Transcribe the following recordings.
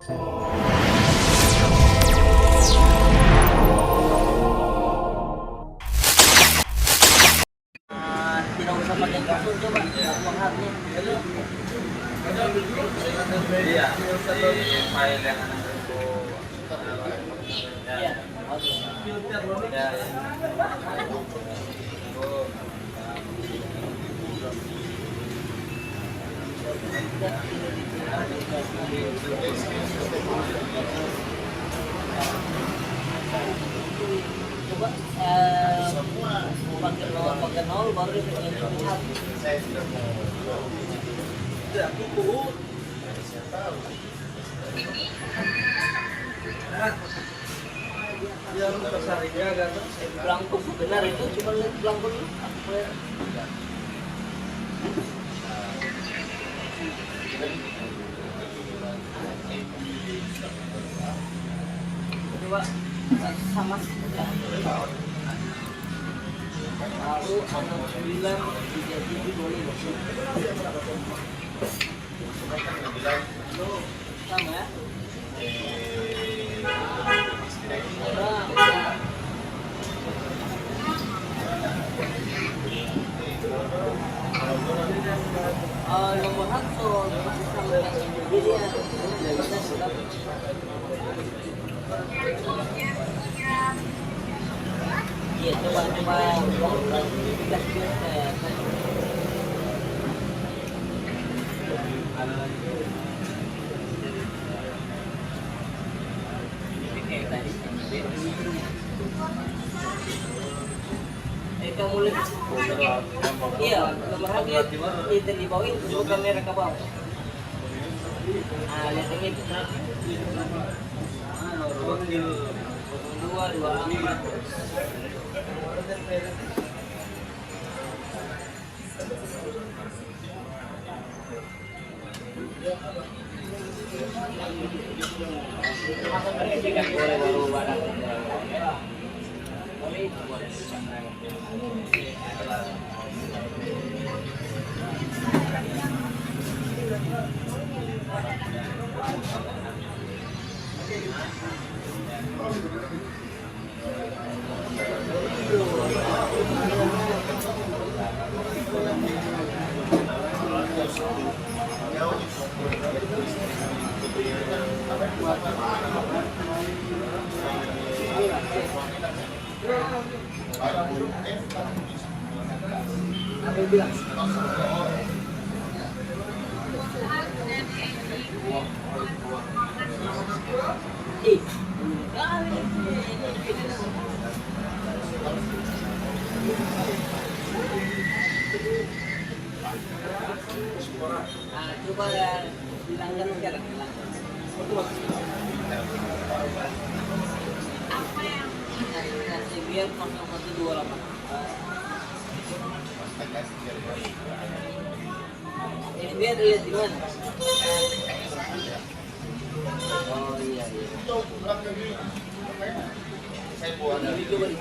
Tidak usah pakai kartu, coba uang hardnya. Iya, di file yang ada itu. Iya, bagus. Ya, Coba pakai nol baru dipakai hard. Belangko benar itu cuma lihat belangko dulu. Coba sama lalu 69 37 boleh sama ya. Nomor satu masih sama yang iya coba kamu lihat iya nomor hati itu di bawah itu kamera ke bawah lihat ini dua coba bilangkan sekarang biar 0128 ini biar lihat di mana. Oh iya ini coba di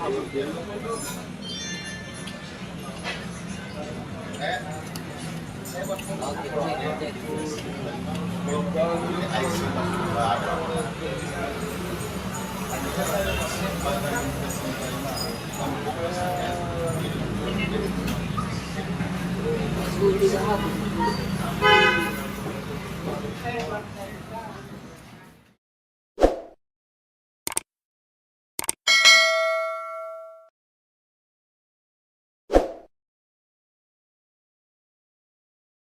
Oke,